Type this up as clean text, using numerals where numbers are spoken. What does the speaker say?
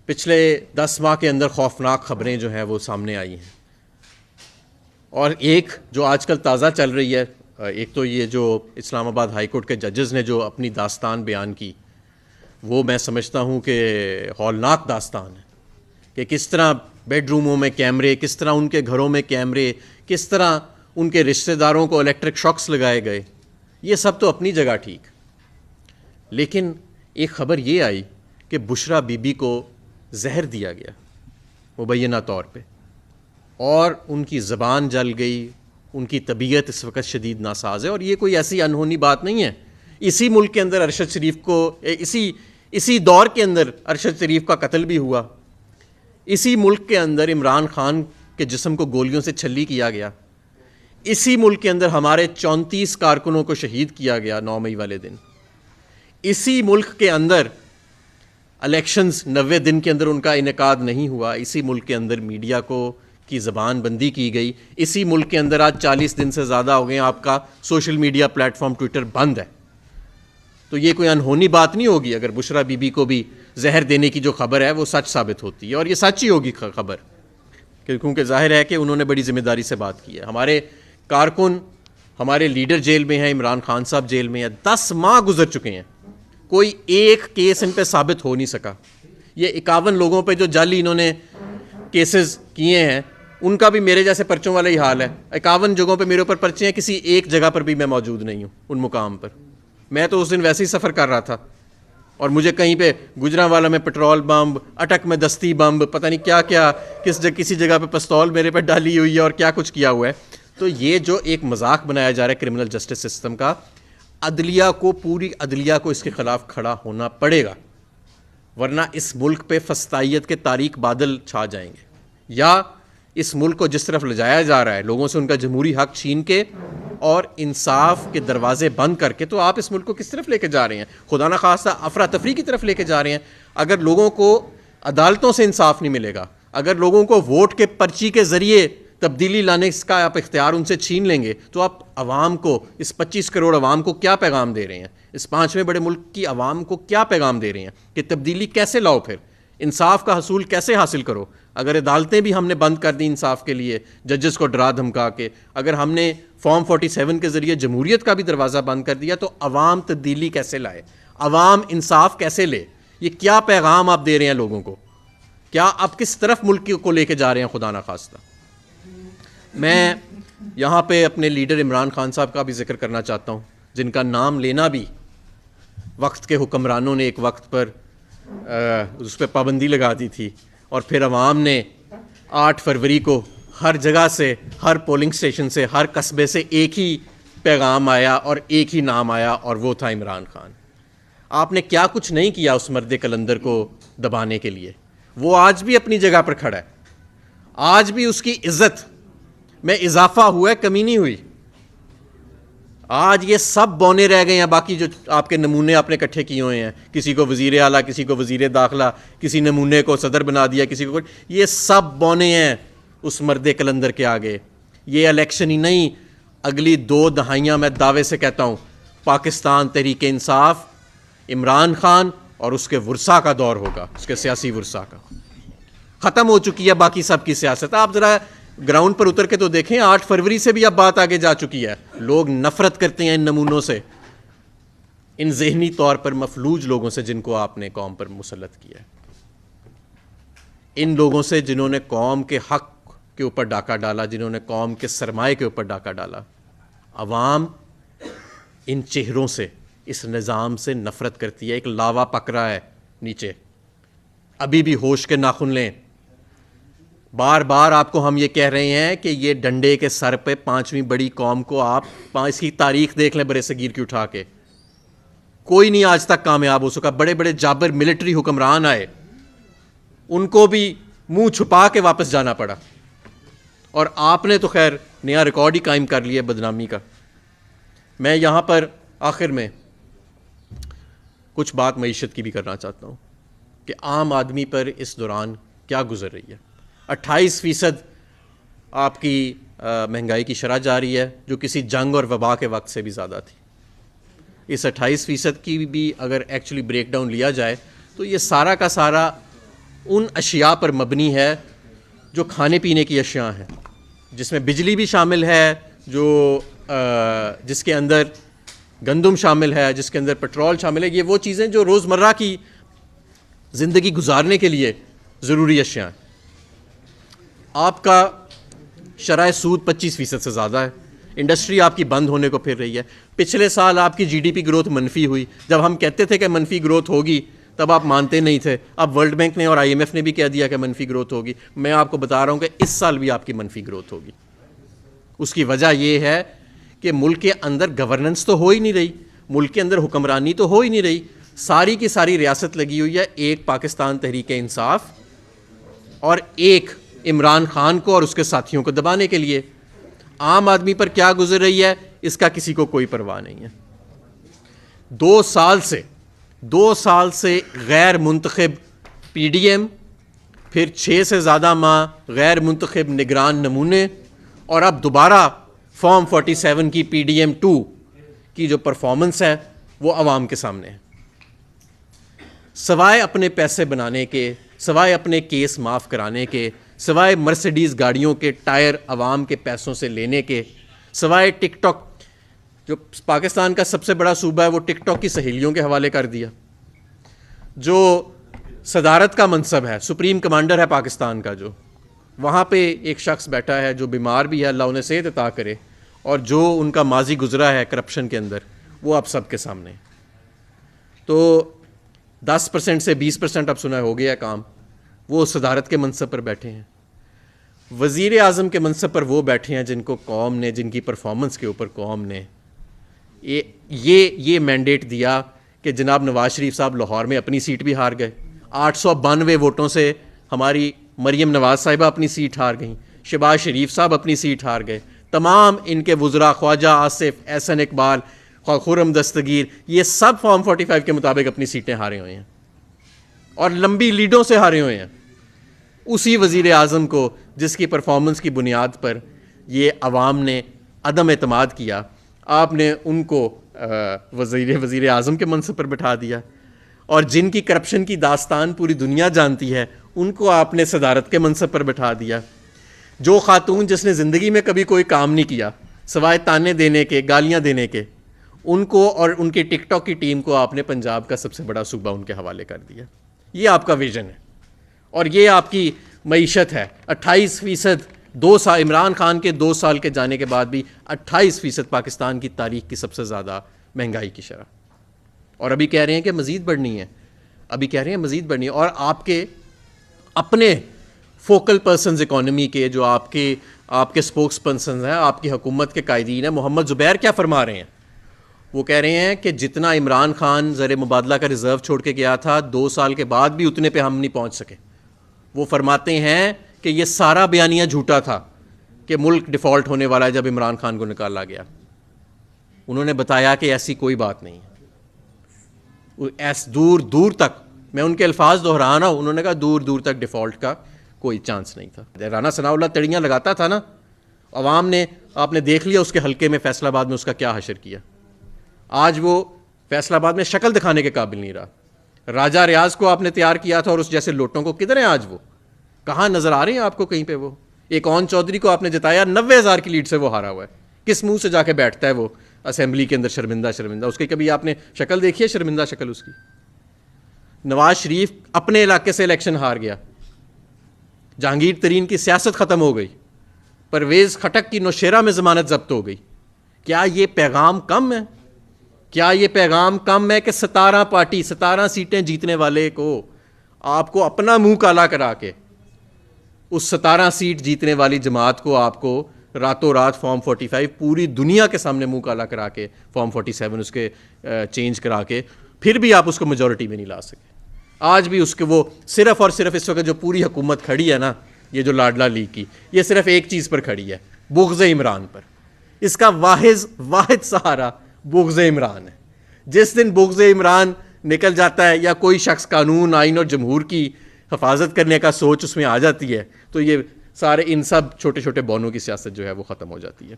پچھلے 10 ماہ کے اندر خوفناک خبریں جو ہیں وہ سامنے آئی ہیں، اور ایک جو آج کل تازہ چل رہی ہے، ایک تو یہ جو اسلام آباد ہائی کورٹ کے ججز نے جو اپنی داستان بیان کی، وہ میں سمجھتا ہوں کہ ہولناک داستان ہے کہ کس طرح بیڈ روموں میں کیمرے، کس طرح ان کے گھروں میں کیمرے، کس طرح ان کے رشتہ داروں کو الیکٹرک شاکس لگائے گئے. یہ سب تو اپنی جگہ ٹھیک، لیکن ایک خبر یہ آئی کہ بشرا بی بی کو زہر دیا گیا مبینہ طور پہ، اور ان کی زبان جل گئی، ان کی طبیعت اس وقت شدید ناساز ہے. اور یہ کوئی ایسی انہونی بات نہیں ہے. اسی ملک کے اندر ارشد شریف کو اسی دور کے اندر ارشد شریف کا قتل بھی ہوا. اسی ملک کے اندر عمران خان کے جسم کو گولیوں سے چھلی کیا گیا. اسی ملک کے اندر ہمارے 34 کارکنوں کو شہید کیا گیا 9 مئی والے دن. اسی ملک کے اندر الیکشنز 90 دن کے اندر ان کا انعقاد نہیں ہوا. اسی ملک کے اندر میڈیا کی زبان بندی کی گئی. اسی ملک کے اندر آج 40 دن سے زیادہ ہو گئے آپ کا social media platform Twitter بند ہے. تو یہ کوئی انہونی بات نہیں ہوگی اگر بشرا بی بی کو بھی زہر دینے کی جو خبر ہے وہ سچ ثابت ہوتی ہے، اور یہ سچ ہی ہوگی خبر، کیونکہ ظاہر ہے کہ انہوں نے بڑی ذمہ داری سے بات کی ہے. ہمارے کارکن، ہمارے لیڈر جیل میں ہیں، عمران خان صاحب جیل میں ہیں. 10 ماہ گزر چکے ہیں، کوئی ایک کیس ان پہ ثابت ہو نہیں سکا. یہ 51 لوگوں پہ جو جعلی انہوں نے کیسز کیے ہیں، ان کا بھی میرے جیسے پرچوں والا ہی حال ہے. 51 جگہوں پہ میرے اوپر پرچے ہیں، کسی ایک جگہ پر بھی میں موجود نہیں ہوں ان مقام پر. میں تو اس دن ویسے ہی سفر کر رہا تھا، اور مجھے کہیں پہ گجرانوالا میں پٹرول بمب، اٹک میں دستی بمب، پتہ نہیں کیا کیا، کسی جگہ پہ پستول میرے پہ ڈالی ہوئی ہے اور کیا کچھ کیا ہوا ہے. تو یہ جو ایک مذاق بنایا جا رہا ہے کرمنل جسٹس سسٹم کا، پوری عدلیہ کو اس کے خلاف کھڑا ہونا پڑے گا، ورنہ اس ملک پہ فسطائیت کے تاریک بادل چھا جائیں گے. یا اس ملک کو جس طرف لے جایا جا رہا ہے، لوگوں سے ان کا جمہوری حق چھین کے اور انصاف کے دروازے بند کر کے، تو آپ اس ملک کو کس طرف لے کے جا رہے ہیں؟ خدا نخواستہ افراتفری کی طرف لے کے جا رہے ہیں. اگر لوگوں کو عدالتوں سے انصاف نہیں ملے گا، اگر لوگوں کو ووٹ کے پرچی کے ذریعے تبدیلی لانے کا آپ اختیار ان سے چھین لیں گے، تو آپ عوام کو، اس 25 کروڑ عوام کو کیا پیغام دے رہے ہیں؟ اس 5ویں بڑے ملک کی عوام کو کیا پیغام دے رہے ہیں کہ تبدیلی کیسے لاؤ، پھر انصاف کا حصول کیسے حاصل کرو؟ اگر عدالتیں بھی ہم نے بند کر دی انصاف کے لیے، ججز کو ڈرا دھمکا کے، اگر ہم نے فارم 47 کے ذریعے جمہوریت کا بھی دروازہ بند کر دیا، تو عوام تبدیلی کیسے لائے؟ عوام انصاف کیسے لے؟ یہ کیا پیغام آپ دے رہے ہیں لوگوں کو؟ کیا آپ کس طرف ملک کو لے کے جا رہے ہیں؟ خدا نخواستہ. میں یہاں پہ اپنے لیڈر عمران خان صاحب کا بھی ذکر کرنا چاہتا ہوں، جن کا نام لینا بھی وقت کے حکمرانوں نے ایک وقت پر اس پہ پابندی لگا دی تھی، اور پھر عوام نے 8 فروری کو ہر جگہ سے، ہر پولنگ سٹیشن سے، ہر قصبے سے ایک ہی پیغام آیا اور ایک ہی نام آیا، اور وہ تھا عمران خان. آپ نے کیا کچھ نہیں کیا اس مرد کلندر کو دبانے کے لیے. وہ آج بھی اپنی جگہ پر کھڑا ہے، آج بھی اس کی عزت میں اضافہ ہوا ہے، کمی نہیں ہوئی. آج یہ سب بونے رہ گئے ہیں، باقی جو آپ کے نمونے آپ نے اکٹھے کیے ہوئے ہیں، کسی کو وزیر اعلیٰ، کسی کو وزیر داخلہ، کسی نمونے کو صدر بنا دیا، کسی کو، یہ سب بونے ہیں اس مرد کلندر کے آگے. یہ الیکشن ہی نہیں، اگلی 2 دہائیاں میں دعوے سے کہتا ہوں، پاکستان تحریک انصاف، عمران خان اور اس کے ورثاء کا دور ہوگا، اس کے سیاسی ورثاء کا. ختم ہو چکی ہے باقی سب کی سیاست. آپ ذرا گراؤنڈ پر اتر کے تو دیکھیں، 8 فروری سے بھی اب بات آگے جا چکی ہے. لوگ نفرت کرتے ہیں ان نمونوں سے، ان ذہنی طور پر مفلوج لوگوں سے جن کو آپ نے قوم پر مسلط کیا ہے، ان لوگوں سے جنہوں نے قوم کے حق کے اوپر ڈاکہ ڈالا، جنہوں نے قوم کے سرمایے کے اوپر ڈاکہ ڈالا. عوام ان چہروں سے، اس نظام سے نفرت کرتی ہے. ایک لاوا پک رہا ہے نیچے، ابھی بھی ہوش کے ناخن لیں. بار بار آپ کو ہم یہ کہہ رہے ہیں کہ یہ ڈنڈے کے سر پہ 5ویں بڑی قوم کو، آپ اس کی تاریخ دیکھ لیں برِ صغیر کی اٹھا کے، کوئی نہیں آج تک کامیاب ہو سکا. بڑے بڑے جابر ملٹری حکمران آئے، ان کو بھی منہ چھپا کے واپس جانا پڑا، اور آپ نے تو خیر نیا ریکارڈ ہی قائم کر لیا بدنامی کا. میں یہاں پر آخر میں کچھ بات معیشت کی بھی کرنا چاہتا ہوں کہ عام آدمی پر اس دوران کیا گزر رہی ہے. 28% آپ کی مہنگائی کی شرح جاری ہے، جو کسی جنگ اور وبا کے وقت سے بھی زیادہ تھی. اس 28% کی بھی اگر ایکچولی بریک ڈاؤن لیا جائے تو یہ سارا کا سارا ان اشیاء پر مبنی ہے جو کھانے پینے کی اشیاء ہیں، جس میں بجلی بھی شامل ہے، جس کے اندر گندم شامل ہے، جس کے اندر پیٹرول شامل ہے. یہ وہ چیزیں جو روزمرہ کی زندگی گزارنے کے لیے ضروری اشیاء ہیں. آپ کا شرح سود 25% سے زیادہ ہے. انڈسٹری آپ کی بند ہونے کو پھر رہی ہے. پچھلے سال آپ کی جی ڈی پی گروتھ منفی ہوئی. جب ہم کہتے تھے کہ منفی گروتھ ہوگی تب آپ مانتے نہیں تھے. اب ورلڈ بینک نے اور آئی ایم ایف نے بھی کہہ دیا کہ منفی گروتھ ہوگی. میں آپ کو بتا رہا ہوں کہ اس سال بھی آپ کی منفی گروتھ ہوگی. اس کی وجہ یہ ہے کہ ملک کے اندر گورننس تو ہو ہی نہیں رہی، ملک کے اندر حکمرانی تو ہو ہی نہیں رہی. ساری کی ساری ریاست لگی ہوئی ہے ایک پاکستان تحریک انصاف اور ایک عمران خان کو اور اس کے ساتھیوں کو دبانے کے لیے. عام آدمی پر کیا گزر رہی ہے اس کا کسی کو کوئی پرواہ نہیں ہے. 2 سال سے غیر منتخب پی ڈی ایم، پھر 6 سے زیادہ ماہ غیر منتخب نگران نمونے، اور اب دوبارہ فارم 47 کی پی ڈی ایم 2 کی جو پرفارمنس ہے وہ عوام کے سامنے ہے. سوائے اپنے پیسے بنانے کے، سوائے اپنے کیس معاف کرانے کے، سوائے مرسیڈیز گاڑیوں کے ٹائر عوام کے پیسوں سے لینے کے، سوائے ٹک ٹاک، جو پاکستان کا سب سے بڑا صوبہ ہے وہ ٹک ٹاک کی سہیلیوں کے حوالے کر دیا. جو صدارت کا منصب ہے، سپریم کمانڈر ہے پاکستان کا، جو وہاں پہ ایک شخص بیٹھا ہے جو بیمار بھی ہے، اللہ انہیں صحت عطا کرے، اور جو ان کا ماضی گزرا ہے کرپشن کے اندر، وہ اب سب کے سامنے. تو 10% سے 20% اب سنا ہو گیا کام. وہ صدارت کے منصب پر بیٹھے ہیں. وزیر اعظم کے منصب پر وہ بیٹھے ہیں جن کو قوم نے، جن کی پرفارمنس کے اوپر قوم نے یہ مینڈیٹ دیا کہ جناب نواز شریف صاحب لاہور میں اپنی سیٹ بھی ہار گئے. 892 ووٹوں سے ہماری مریم نواز صاحبہ اپنی سیٹ ہار گئیں. شہباز شریف صاحب اپنی سیٹ ہار گئے. تمام ان کے وزراء، خواجہ آصف، احسن اقبال، خرم دستگیر، یہ سب فارم 45 کے مطابق اپنی سیٹیں ہارے ہوئے ہیں اور لمبی لیڈوں سے ہارے ہوئے ہیں. اسی وزیر اعظم کو جس کی پرفارمنس کی بنیاد پر یہ عوام نے عدم اعتماد کیا، آپ نے ان کو وزیر اعظم کے منصب پر بٹھا دیا. اور جن کی کرپشن کی داستان پوری دنیا جانتی ہے ان کو آپ نے صدارت کے منصب پر بٹھا دیا. جو خاتون جس نے زندگی میں کبھی کوئی کام نہیں کیا سوائے تانے دینے کے، گالیاں دینے کے، ان کو اور ان کی ٹک ٹاک کی ٹیم کو آپ نے پنجاب کا سب سے بڑا صوبہ ان کے حوالے کر دیا. یہ آپ کا ویژن ہے اور یہ آپ کی معیشت ہے. 28%، 2 سال عمران خان کے 2 سال کے جانے کے بعد بھی 28% پاکستان کی تاریخ کی سب سے زیادہ مہنگائی کی شرح. اور ابھی کہہ رہے ہیں کہ مزید بڑھنی ہے، ابھی کہہ رہے ہیں مزید بڑھنی ہے. اور آپ کے اپنے فوکل پرسنز اکانومی کے، جو آپ کے اسپوکس پرسنز ہیں، آپ کی حکومت کے قائدین ہیں، محمد زبیر کیا فرما رہے ہیں؟ وہ کہہ رہے ہیں کہ جتنا عمران خان زر مبادلہ کا ریزرو چھوڑ کے گیا تھا 2 سال کے بعد بھی اتنے پہ ہم نہیں پہنچ سکے. وہ فرماتے ہیں کہ یہ سارا بیانیہ جھوٹا تھا کہ ملک ڈیفالٹ ہونے والا ہے جب عمران خان کو نکالا گیا. انہوں نے بتایا کہ ایسی کوئی بات نہیں ہے. دور تک، میں ان کے الفاظ دہرا رہا ہوں، انہوں نے کہا دور تک ڈیفالٹ کا کوئی چانس نہیں تھا. رانا ثناء اللہ تڑیاں لگاتا تھا نا، عوام نے، آپ نے دیکھ لیا اس کے حلقے میں فیصل آباد میں اس کا کیا حشر کیا. آج وہ فیصل آباد میں شکل دکھانے کے قابل نہیں رہا. راجہ ریاض کو آپ نے تیار کیا تھا اور اس جیسے لوٹوں کو کدھر ہیں آج؟ وہ کہاں نظر آ رہے ہیں آپ کو کہیں پہ؟ وہ ایک اون چودھری کو آپ نے جتایا، 90,000 کی لیڈ سے وہ ہارا ہوا ہے. کس منہ سے جا کے بیٹھتا ہے وہ اسمبلی کے اندر شرمندہ؟ اس کی کبھی آپ نے شکل دیکھی ہے؟ شرمندہ شکل اس کی. نواز شریف اپنے علاقے سے الیکشن ہار گیا، جہانگیر ترین کی سیاست ختم ہو گئی، پرویز خٹک کی نوشیرہ میں ضمانت ضبط ہو گئی. کیا یہ پیغام کم ہے؟ کیا یہ پیغام کم ہے کہ 17 پارٹی 17 سیٹیں جیتنے والے کو آپ کو اپنا منہ کالا کرا کے، اس 17 سیٹ جیتنے والی جماعت کو آپ کو راتوں رات فارم 45 پوری دنیا کے سامنے منہ کالا کرا کے، فارم 47 اس کے چینج کرا کے، پھر بھی آپ اس کو میجورٹی میں نہیں لا سکے. آج بھی اس کے وہ صرف اور صرف اس وقت جو پوری حکومت کھڑی ہے نا، یہ جو لاڈلا لیگ کی، یہ صرف ایک چیز پر کھڑی ہے، بغض عمران پر. اس کا واحد سہارا بغض عمران ہے. جس دن بغض عمران نکل جاتا ہے یا کوئی شخص قانون، آئین اور جمہور کی حفاظت کرنے کا سوچ اس میں آ جاتی ہے، تو یہ سارے ان سب چھوٹے چھوٹے بونوں کی سیاست جو ہے وہ ختم ہو جاتی ہے.